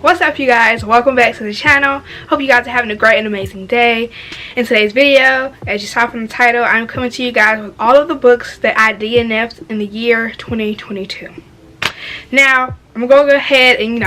What's up, you guys? Welcome back to the channel. Hope you guys are having a great and amazing day. In today's video, as you saw from the title, I'm coming to you guys with all of the books that I DNF'd in the year 2022. Now, I'm gonna go ahead and,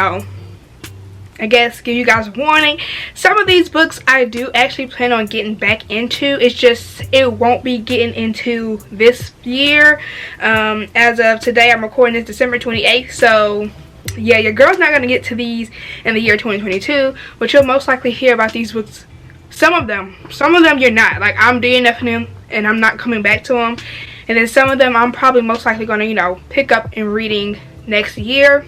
I guess give you guys a warning. Some of these books I do actually plan on getting back into. It's just it won't be getting into this year. As of today, I'm recording this December 28th, so yeah, your girl's not gonna get to these in the year 2022, but you'll most likely hear about these books. Some of them you're not. Like, I'm DNFing them and I'm not coming back to them, and then some of them I'm probably most likely gonna pick up and reading next year.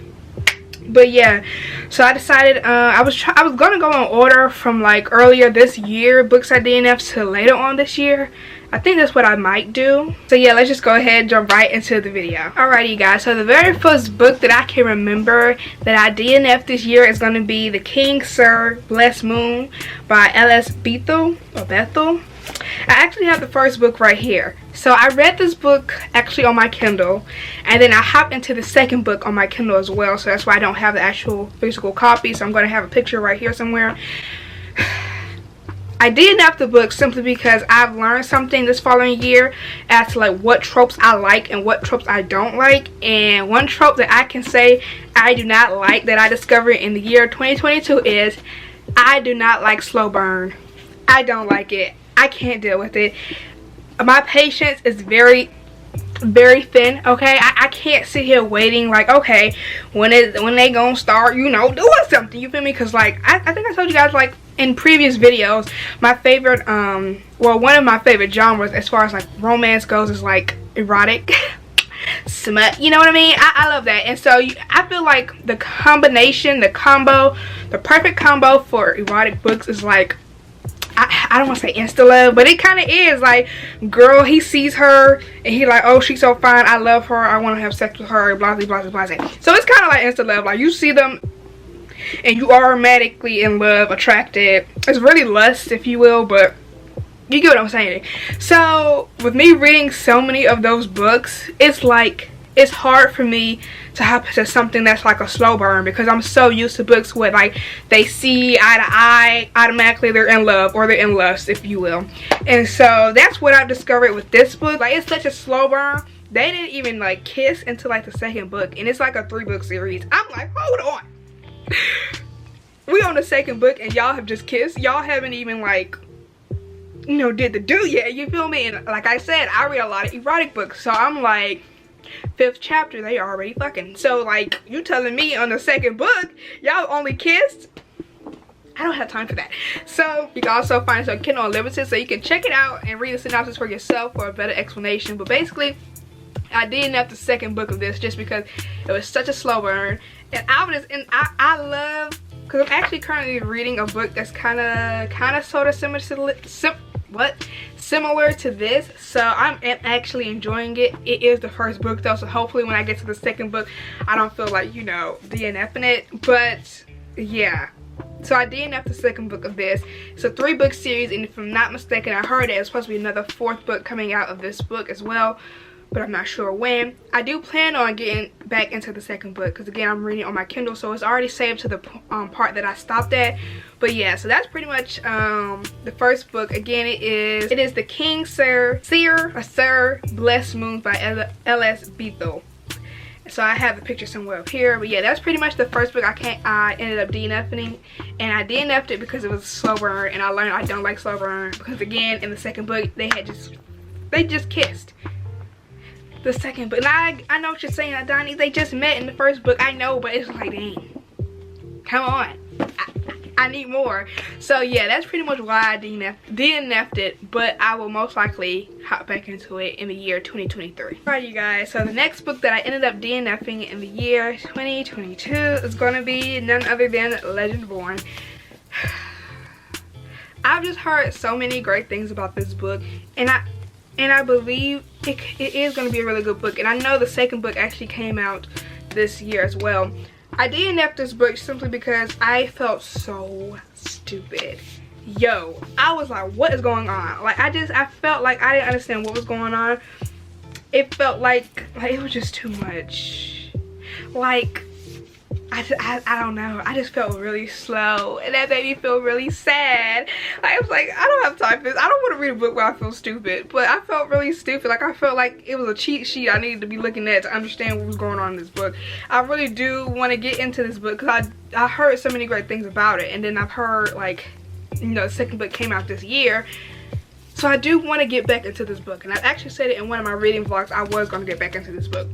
But yeah, so I decided I was gonna go in order from like earlier this year books I DNF'd to later on this year. I think that's what I might do. So yeah, let's just go ahead and jump right into the video. Alrighty, you guys, so the very first book that I can remember that I DNF'd this year is going to be The King, Sir, Blessed Moon by L.S. Bethel. I actually have the first book right here. So I read this book actually on my Kindle, and then I hopped into the second book on my Kindle as well, so that's why I don't have the actual physical copy. So I'm going to have a picture right here somewhere. I DNF'd the book simply because I've learned something this following year as to like what tropes I like and what tropes I don't like. And one trope that I can say I do not like that I discovered in the year 2022 is I do not like slow burn. I don't like it. I can't deal with it. My patience is very thin, okay? I can't sit here waiting like, okay, when they gonna start, doing something, you feel me? Because like I think I told you guys like in previous videos, my favorite one of my favorite genres as far as like romance goes is like erotic smut, you know what I mean? I love that. And so I feel like the combination, the perfect combo for erotic books is like, I don't want to say insta love, but it kind of is. Like, girl, he sees her and he like, oh, she's so fine, I love her, I want to have sex with her, blah blah blah blah. So it's kind of like insta love. Like, you see them and you are automatically in love, attracted. It's really lust, if you will, but you get what I'm saying. So with me reading so many of those books, it's like it's hard for me to hop into something that's like a slow burn, because I'm so used to books where like they see eye to eye, automatically they're in love, or they're in lust, if you will. And so that's what I've discovered with this book. Like, it's such a slow burn. They didn't even like kiss until like the second book, and it's like a 3-book series. I'm like, hold on. We on the second book and y'all have just kissed. Y'all haven't even like did the do yet, you feel me? And like I said, I read a lot of erotic books, so I'm like, 5th chapter they already fucking. So like, you telling me on the second book y'all only kissed? I don't have time for that. So you can also find it on Kindle Unlimited, so you can check it out and read the synopsis for yourself for a better explanation. But basically, I DNF'd the second book of this just because it was such a slow burn, and I love, because I'm actually currently reading a book that's kind of sort of similar to this, so I'm actually enjoying it. It is the first book though, so hopefully when I get to the second book I don't feel like DNFing it. But yeah, so I DNF'd the second book of this. It's a 3-book series, and if I'm not mistaken, I heard there's supposed to be another 4th book coming out of this book as well, but I'm not sure when. I do plan on getting back into the second book because, again, I'm reading on my Kindle, so it's already saved to the part that I stopped at. But yeah, so that's pretty much the first book. Again, it is The King, Sir, Blessed Moon by L.S. Bethel. So I have the picture somewhere up here. But yeah, that's pretty much the first book I ended up DNFing. And I DNF'd it because it was a slow burn, and I learned I don't like slow burn because, again, in the second book they just kissed. The second book, and I know what you're saying, Donnie, they just met in the first book. I know, but it's like, dang, come on, I need more. So yeah, that's pretty much why I DNF'd it, but I will most likely hop back into it in the year 2023. Alright, you guys, so the next book that I ended up DNFing in the year 2022 is going to be none other than Legendborn. I've just heard so many great things about this book, and I believe it is going to be a really good book. And I know the second book actually came out this year as well. I DNF'd this book simply because I felt so stupid. Yo, I was like, what is going on? Like, I felt like I didn't understand what was going on. It felt like it was just too much. Like, I don't know. I just felt really slow, and that made me feel really sad. I was like, I don't have time for this. I don't want to read a book where I feel stupid, but I felt really stupid. Like, I felt like it was a cheat sheet I needed to be looking at to understand what was going on in this book. I really do want to get into this book because I heard so many great things about it, and then I've heard, like, you know, the second book came out this year. So I do want to get back into this book, and I actually said it in one of my reading vlogs. I was going to get back into this book.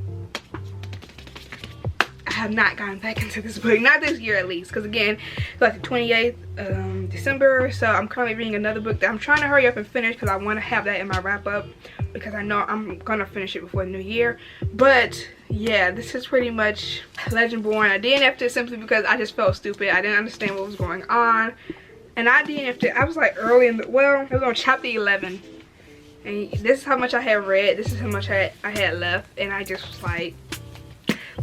I have not gotten back into this book, not this year at least, because again, it's like the 28th December, so I'm currently reading another book that I'm trying to hurry up and finish because I want to have that in my wrap up, because I know I'm gonna finish it before the new year. But yeah, this is pretty much Legendborn. I DNF'd it simply because I just felt stupid. I didn't understand what was going on, and I DNF'd it. I was like early in the, well, it was on chapter 11, and this is how much I had read, this is how much I had left, and I just was like,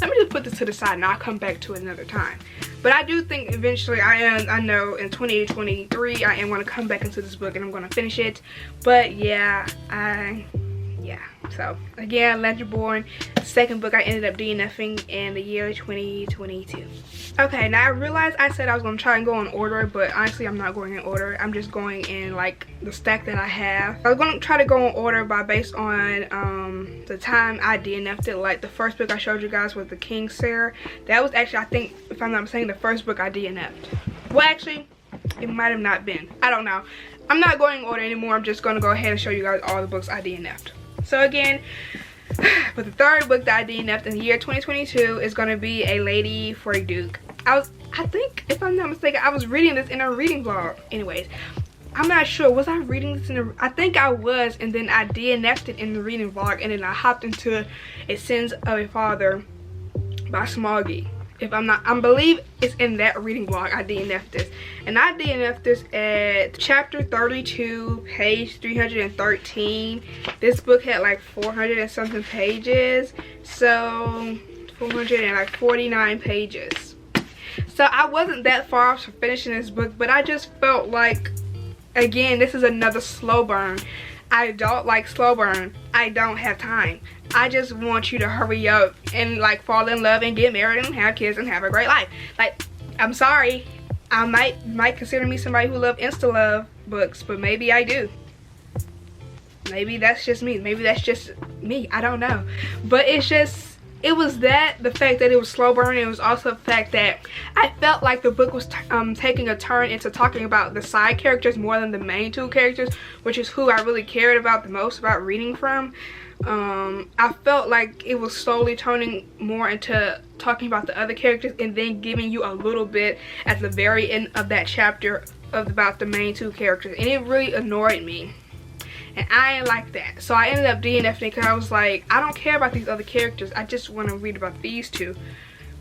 let me just put this to the side and I'll come back to it another time. But I do think eventually I know in 2023 I am going to come back into this book and I'm going to finish it. But yeah, so again, Legendborn, second book I ended up DNFing in the year 2022. Okay, now I realized I said I was going to try and go in order, but honestly I'm not going in order. I'm just going in like the stack that I have. I was going to try to go in order based on the time I DNF'd it. Like the first book I showed you guys was The Kingslayer. That was actually, I think, if I'm not mistaken, the first book I DNF'd. Well, actually, it might have not been. I don't know. I'm not going in order anymore. I'm just going to go ahead and show you guys all the books I DNF'd. So again, for the third book that I DNF'd in the year 2022 is going to be A Lady for a Duke. I think, if I'm not mistaken, I was reading this in a reading vlog. Anyways, I'm not sure. Was I reading this in a... I think I was, and then I DNF'd it in the reading vlog, and then I hopped into A Sins of a Father by Smoggy. If I'm not... I believe it's in that reading vlog I DNF'd this. And I DNF'd this at chapter 32, page 313. This book had like 400 and something pages. So, 449 pages. So I wasn't that far off from finishing this book, but I just felt like, again, this is another slow burn. I don't like slow burn. I don't have time. I just want you to hurry up and like fall in love and get married and have kids and have a great life. Like, I'm sorry, I might consider me somebody who loves insta love books, but maybe I do. Maybe that's just me. Maybe that's just me. I don't know. But it's just, it was that, the fact that it was slow burn. It was also the fact that I felt like the book was taking a turn into talking about the side characters more than the main two characters, which is who I really cared about the most about reading from. I felt like it was slowly turning more into talking about the other characters and then giving you a little bit at the very end of that chapter about the main two characters, and it really annoyed me. And I ain't like that. So I ended up DNFing because I was like, I don't care about these other characters. I just want to read about these two.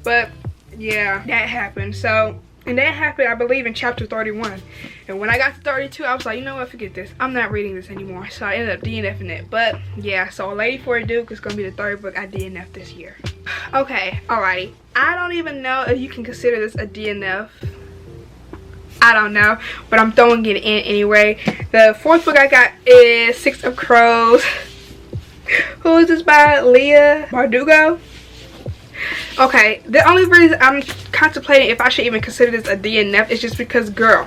But yeah, that happened. So, and that happened, I believe, in chapter 31. And when I got to 32, I was like, you know what, forget this. I'm not reading this anymore. So I ended up DNFing it. But yeah, so A Lady for a Duke is going to be the third book I DNF'd this year. Okay, alrighty. I don't even know if you can consider this a DNF. I don't know, but I'm throwing it in anyway. The fourth book I got is Six of Crows. Who is this by? Leah Bardugo. Okay, the only reason I'm contemplating if I should even consider this a DNF is just because, girl,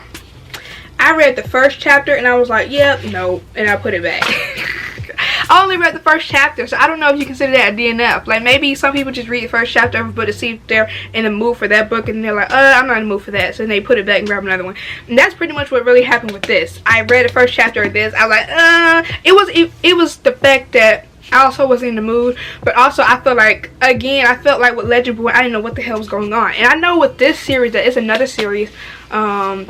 I read the first chapter and I was like, yep, no, and I put it back. I only read the first chapter, so I don't know if you consider that a DNF. Like, maybe some people just read the first chapter of a book to see if they're in the mood for that book, and they're like, I'm not in the mood for that, so then they put it back and grab another one. And that's pretty much what really happened with this. I read the first chapter of this, I was like, it was the fact that I also wasn't in the mood, but also I felt like, again, I felt like with Legendborn, I didn't know what the hell was going on. And I know with this series, that it's another series, Shadow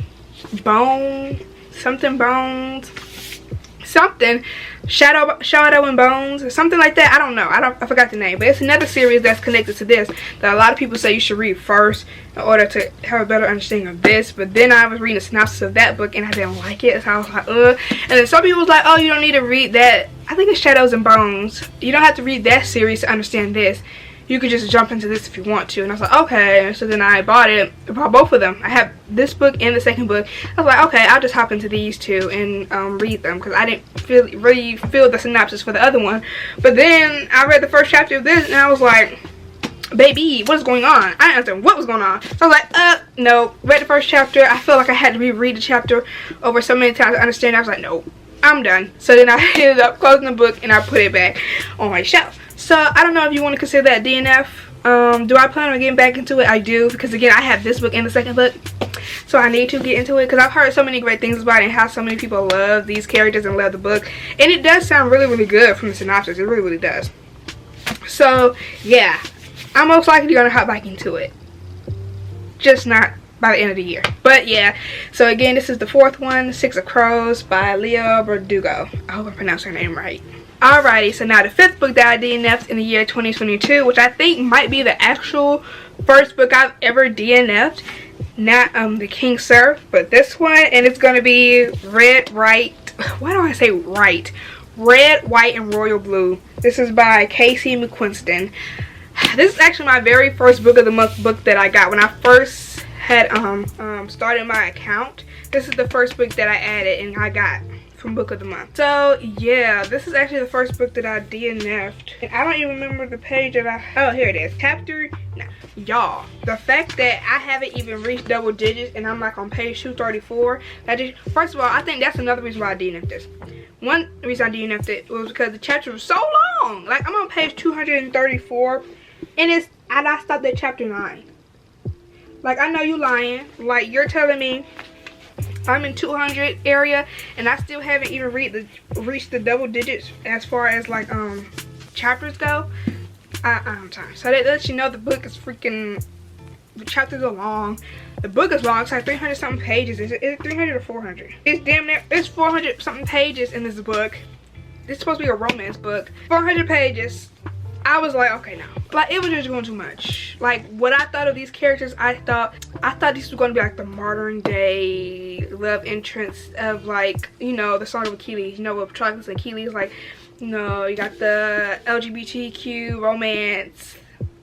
and Bones or something like that. I don't know. I forgot the name, but it's another series that's connected to this that a lot of people say you should read first in order to have a better understanding of this. But then I was reading a synopsis of that book and I didn't like it, so I was like, ugh. And then some people was like, oh, you don't need to read that. I think it's Shadows and Bones. You don't have to read that series to understand this. You could just jump into this if you want to. And I was like, okay. So then I bought both of them. I have this book and the second book. I was like, okay, I'll just hop into these two and read them, because I didn't really feel the synopsis for the other one. But then I read the first chapter of this and I was like, baby, what's going on? I didn't understand what was going on. So I was like, no. Read the first chapter. I felt like I had to reread the chapter over so many times to understand. I was like, no, I'm done. So then I ended up closing the book and I put it back on my shelf. So I don't know if you want to consider that DNF. Do I plan on getting back into it? I do, because again, I have this book and the second book, so I need to get into it because I've heard so many great things about it and how so many people love these characters and love the book, and it does sound really, really good from the synopsis. It really, really does. So yeah, I'm most likely gonna hop back into it, just not by the end of the year. But yeah, so again, this is the fourth one, Six of Crows by Leah Verdugo. I hope I pronounced her name right. Alrighty, so now the fifth book that I DNF'd in the year 2022, which I think might be the actual first book I've ever DNF'd. Not The King Sir, but this one, and it's gonna be Red, White, and Royal Blue. This is by Casey McQuiston. This is actually my very first book of the month book that I got when I first had started my account. This is the first book that I added and I got from book of the month. So yeah, this is actually the first book that I DNF'd, and I don't even remember the page that oh, here it is, chapter. Y'all, the fact that I haven't even reached double digits and I'm like on page 234, first of all, I think that's another reason why I DNF'd this. One reason I DNF'd it was because the chapter was so long. Like, I'm on page 234 and I stopped at chapter 9. Like, I know you lying. Like, you're telling me I'm in 200 area and I still haven't even reached the double digits as far as like chapters go. I'm sorry. So that lets you know the book is freaking, the chapters are long. The book is long. It's like 300 something pages. Is it 300 or 400? It's damn near, it's 400 something pages in this book. It's supposed to be a romance book. 400 pages. I was like, okay, no. Like, it was just going too much. Like, what I thought of these characters, I thought these were going to be like the modern day love interest of, like, you know, the Song of Achilles. You know, with Patroclus and Achilles, like, you know, you got the LGBTQ romance,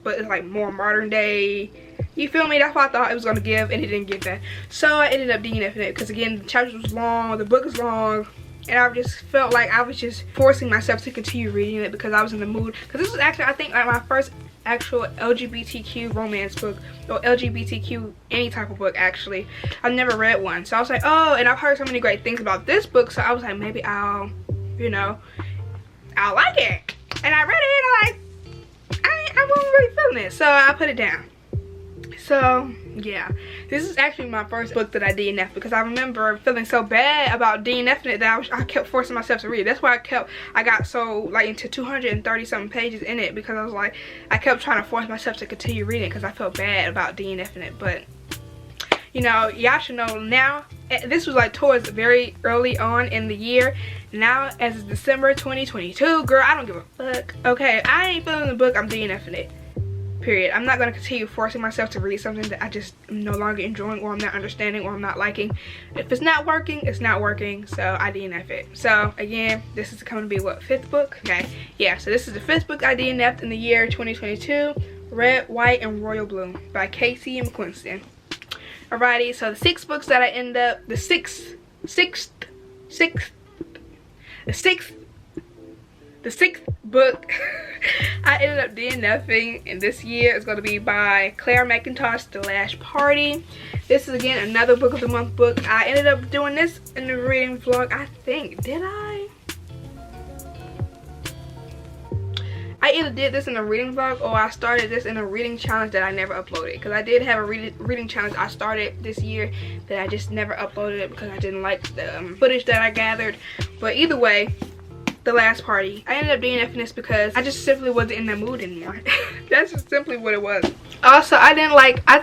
but it's like more modern day. You feel me? That's what I thought it was going to give, and it didn't give that. So I ended up DNFing it because, again, the chapter was long, the book is long. And I just felt like I was just forcing myself to continue reading it because I was in the mood. Because this was actually, I think, like my first actual LGBTQ romance book, or LGBTQ any type of book, actually. I've never read one. So I was like, oh, and I've heard so many great things about this book. So I was like, maybe I'll, you know, I'll like it. And I read it and I wasn't really feeling it. So I put it down. So yeah, this is actually my first book that I DNF'd because I remember feeling so bad about DNFing it that I kept forcing myself to read it. That's why I got so like into 230 something pages in it, because I was like, I kept trying to force myself to continue reading because I felt bad about DNFing it. But you know, y'all should know now, this was like towards very early on in the year. Now as it's December 2022, girl, I don't give a fuck. Okay, I ain't feeling the book, I'm DNFing it. Period. I'm not going to continue forcing myself to read something that I just am no longer enjoying, or I'm not understanding, or I'm not liking. If it's not working, it's not working. So I DNF it. So again, this is going to be what, fifth book? Okay. Yeah, so this is the fifth book I DNF'd in the year 2022. Red, White, and Royal Blue by Casey McQuiston. Alrighty, so the sixth books that I end up, the sixth book I ended up DNFing in this year is going to be by Claire McIntosh, The Last Party. This is again another book of the month book. I ended up doing this in the reading vlog, I think. Did I? I either did this in a reading vlog or I started this in a reading challenge that I never uploaded. Because I did have a reading challenge I started this year that I just never uploaded it because I didn't like the footage that I gathered. But either way, The Last Party. I ended up DNFing this because I just simply wasn't in the mood anymore. That's just simply what it was. Also, I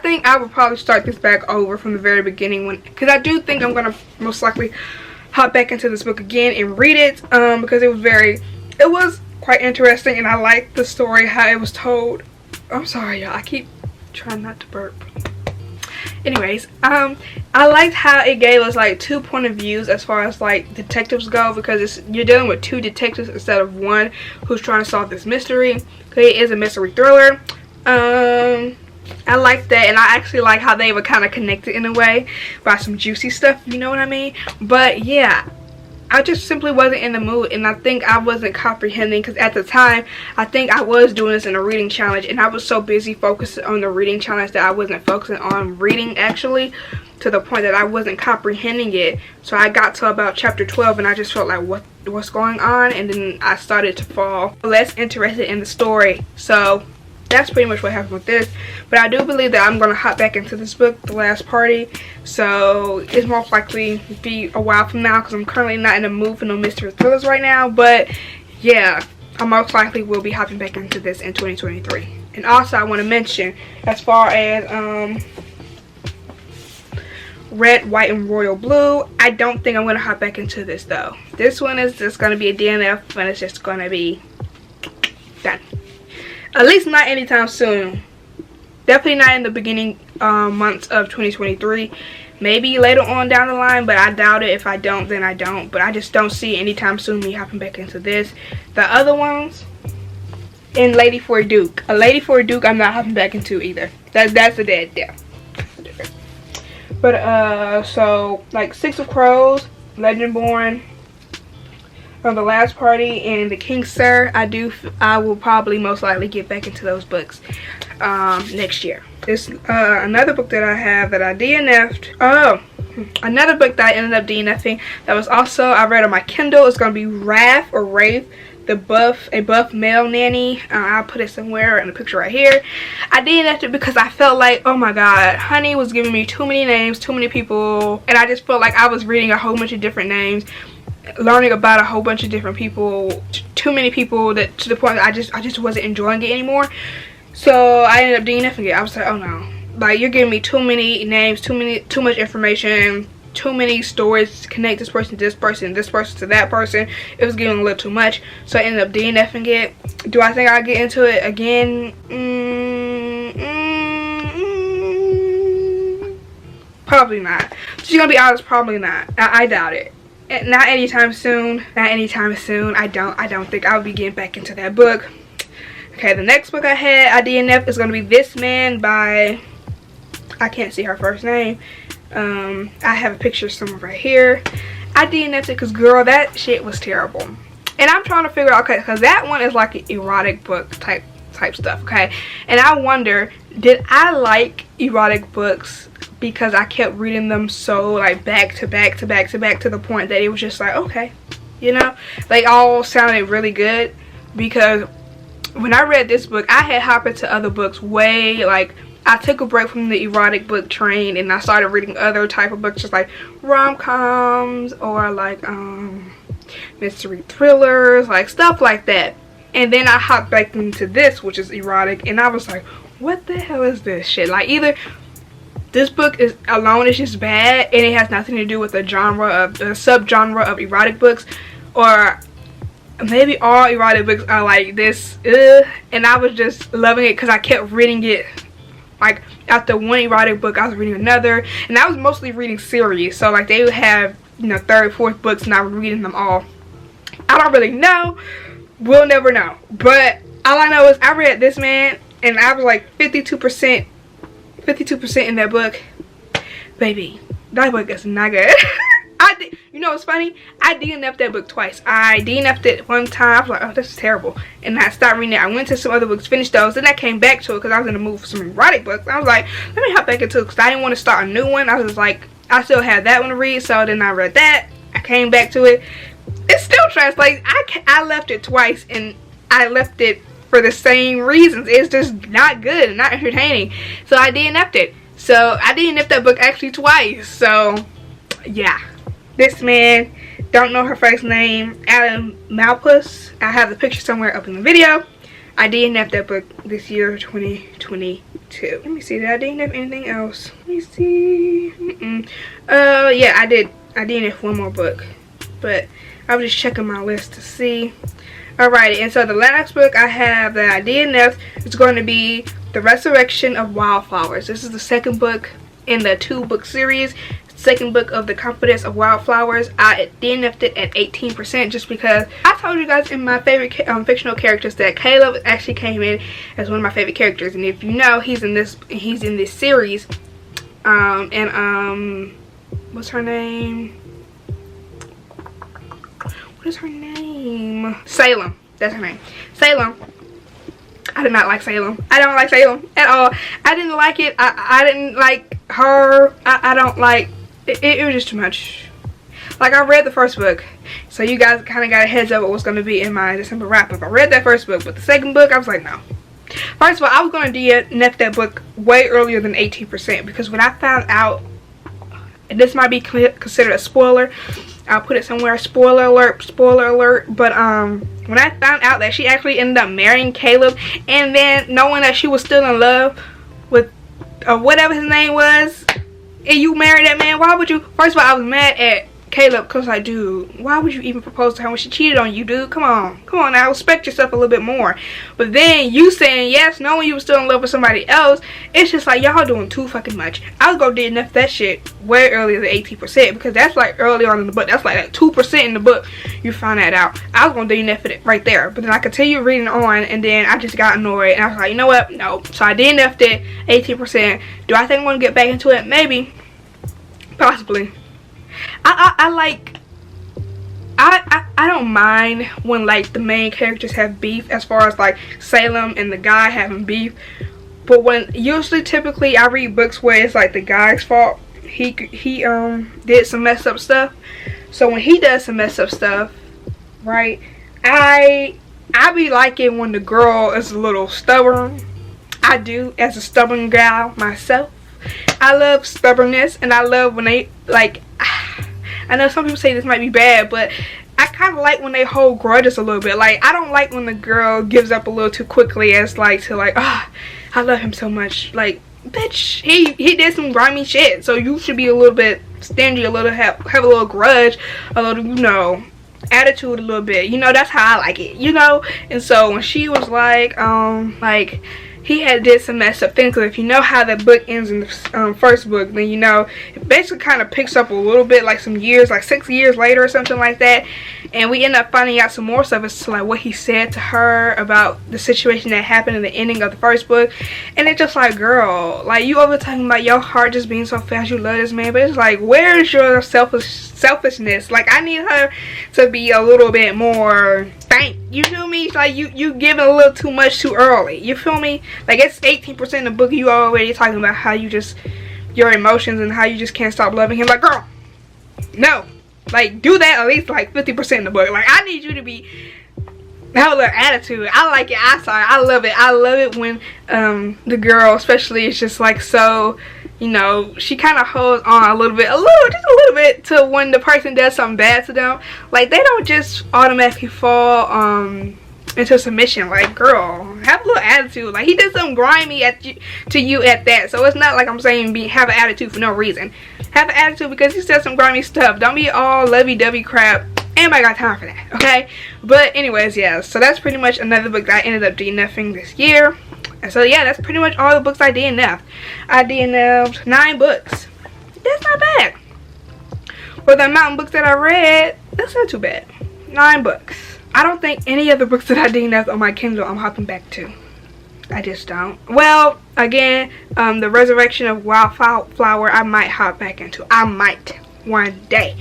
think I would probably start this back over from the very beginning, because I do think I'm gonna most likely hop back into this book again and read it, because it was quite interesting, and I liked the story, how it was told. I'm sorry, y'all, I keep trying not to burp. Anyways, I liked how it gave us like two point of views as far as like detectives go, because you're dealing with two detectives instead of one who's trying to solve this mystery. Because it is a mystery thriller. I like that, and I actually like how they were kind of connected in a way by some juicy stuff, you know what I mean? But yeah, I just simply wasn't in the mood, and I think I wasn't comprehending, because at the time I think I was doing this in a reading challenge, and I was so busy focused on the reading challenge that I wasn't focusing on reading actually, to the point that I wasn't comprehending it. So I got to about chapter 12 and I just felt like what's going on, and then I started to fall less interested in the story. So that's pretty much what happened with this. But I do believe that I'm going to hop back into this book, The Last Party. So it's most likely be a while from now, because I'm currently not in the mood for no mystery thrillers right now. But yeah, I most likely will be hopping back into this in 2023. And also I want to mention, as far as Red, White, and Royal Blue, I don't think I'm going to hop back into this though. This one is just going to be a DNF, and it's just going to be done. At least not anytime soon. Definitely not in the beginning months of 2023. Maybe later on down the line, but I doubt it. If I don't, then I don't. But I just don't see anytime soon me hopping back into this. The other ones, and Lady for a Duke. A Lady for a Duke, I'm not hopping back into either. That's a dead deal. But so like Six of Crows, Legendborn, The Last Party, and The King's Sir, I will probably most likely get back into those books next year. This another book that I have that I DNF'd. Oh, another book that I ended up DNFing that was also I read on my Kindle. It's gonna be Wrath or Wraith, a buff male nanny. I'll put it somewhere in the picture right here. I DNF'd it because I felt like, oh my god, Honey was giving me too many names, too many people, and I just felt like I was reading a whole bunch of different names, learning about a whole bunch of different people, too many people, that to the point that I just wasn't enjoying it anymore. So I ended up DNFing it. I was like, oh no, like you're giving me too many names, too much information, too many stories to connect this person to this person, this person to that person. It was getting a little too much, so I ended up DNFing it. Do I think I'll get into it again? Probably not. Just gonna be honest, probably not. I doubt it. Not anytime soon. Not anytime soon. I don't think I'll be getting back into that book. Okay, the next book I DNF is gonna be This Man by, I can't see her first name. I have a picture somewhere right here. I DNF'd it because girl, that shit was terrible. And I'm trying to figure out, okay, because that one is like an erotic book type stuff, okay? And I wonder, did I like erotic books because I kept reading them so like back to back to the point that it was just like, okay, you know, like all sounded really good. Because when I read this book, I had hopped into other books way, like I took a break from the erotic book train and I started reading other type of books, just like rom-coms or like mystery thrillers, like stuff like that. And then I hopped back into this, which is erotic, and I was like, what the hell is this shit? Like, either this book is alone is just bad and it has nothing to do with the genre of the subgenre of erotic books, or maybe all erotic books are like this. And I was just loving it because I kept reading it. Like after one erotic book I was reading another, and I was mostly reading series, so like they would have, you know, third, fourth books and I was reading them all. I don't really know, we'll never know, but all I know is I read This Man and I was like 52% in that book. Baby, that book is not good. You know what's funny? I DNF'd that book twice. I DNF'd it one time. I was like, oh, this is terrible. And I stopped reading it. I went to some other books, finished those. Then I came back to it because I was in the mood for some erotic books. I was like, let me hop back into it because I didn't want to start a new one. I was like, I still had that one to read. So then I read that. I came back to it. It's still trash. Like, I left it twice and I left it for the same reasons. It's just not good and not entertaining. So I DNF'd it. So I DNF'd that book actually twice. So yeah. This Man, don't know her first name, Adam Malpus. I have the picture somewhere up in the video. I DNF'd that book this year, 2022. Let me see, did I DNF anything else? Let me see. Yeah, I did. I DNF'd one more book, but I was just checking my list to see. Alrighty, and so the last book I have that I DNF'd is going to be The Resurrection of Wildflowers. This is the second book in the 2-book series. Second book of The Confidence of Wildflowers. I DNF'd it at 18% just because I told you guys in my favorite fictional characters that Caleb actually came in as one of my favorite characters, and if you know, he's in this series. What's her name? what is her name? Salem. That's her name. Salem. I did not like Salem. I don't like Salem at all. I didn't like it. I didn't like her. I don't like it. It was just too much. Like, I read the first book, so you guys kind of got a heads up what was going to be in my December wrap up. I read that first book, but the second book, I was like, no. First of all, I was going to DNF that book way earlier than 18%, because when I found out, and this might be considered a spoiler, I'll put it somewhere, spoiler alert, but when I found out that she actually ended up marrying Caleb, and then knowing that she was still in love with whatever his name was, and you married that man, why would you? First of all, I was mad at Caleb, because like, dude, why would you even propose to her when she cheated on you, dude? Come on now, respect yourself a little bit more. But then you saying yes, knowing you were still in love with somebody else, it's just like, y'all doing too fucking much. I was gonna DNF that shit way earlier than 18%, because that's like early on in the book. That's like 2% in the book you find that out. I was gonna DNF it right there, but then I continued reading on, and then I just got annoyed, and I was like, you know what, no. So I DNF'd it, 18%. Do I think I'm gonna get back into it? Maybe, possibly. I don't mind when like the main characters have beef, as far as like Salem and the guy having beef, but when typically I read books where it's like the guy's fault. He did some messed up stuff, so when he does some messed up stuff, right, I be liking when the girl is a little stubborn. I do, as a stubborn gal myself. I love stubbornness, and I love when they like, I know some people say this might be bad, but I kind of like when they hold grudges a little bit. Like, I don't like when the girl gives up a little too quickly, as like to like, I love him so much. Like, bitch, he did some grimy shit, so you should be a little bit stingy, a little have a little grudge, a little, you know, attitude a little bit. You know, that's how I like it, you know. And so when she was like he had did some messed up things, because if you know how that book ends in the first book, then you know it basically kind of picks up a little bit, like some years, like 6 years later or something like that, and we end up finding out some more stuff as to like what he said to her about the situation that happened in the ending of the first book. And it's just like, girl, like, you over talking about your heart just being so fast, you love this man, but it's like, where's your selfishness? Like, I need her to be a little bit more you feel me? Like, you giving a little too much too early, you feel me? Like, it's 18% in the book, you already talking about how you just, your emotions, and how you just can't stop loving him. Like, girl, no, like, do that at least like 50% in the book. Like, I need you to have a little attitude. I like it. I love it. I love it when the girl especially is just like, so, you know, she kind of holds on just a little bit to when the person does something bad to them. Like, they don't just automatically fall into submission. Like, girl, have a little attitude. Like, he did something grimy to you at that, so it's not like I'm saying have an attitude for no reason. Have an attitude because he said some grimy stuff. Don't be all lovey-dovey crap. Anybody got time for that, okay? But anyways, yeah, so that's pretty much another book that I ended up DNFing this year. And so yeah, that's pretty much all the books I DNF'd. I DNF'd 9 books. That's not bad. For the amount of books that I read, that's not too bad. 9 books. I don't think any of the books that I DNF'd on my Kindle I'm hopping back to. I just don't. Well, again, the Resurrection of Wildflower I might hop back into. I might one day.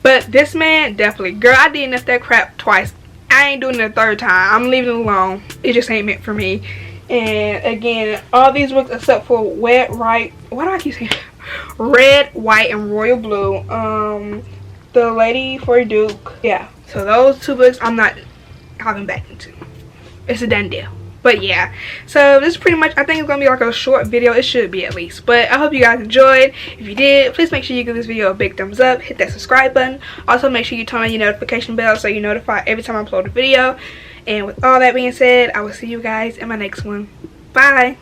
But this man, definitely. Girl, I DNF'd that crap twice. I ain't doing it a third time. I'm leaving it alone. It just ain't meant for me. And again, all these books except for Red, White, and Royal Blue. The Lady for Duke. Yeah. So those 2 books I'm not hopping back into. It's a done deal. But yeah, so this is pretty much, I think it's gonna be like a short video. It should be, at least. But I hope you guys enjoyed. If you did, please make sure you give this video a big thumbs up, hit that subscribe button. Also make sure you turn on your notification bell so you're notified every time I upload a video. And with all that being said, I will see you guys in my next one. Bye.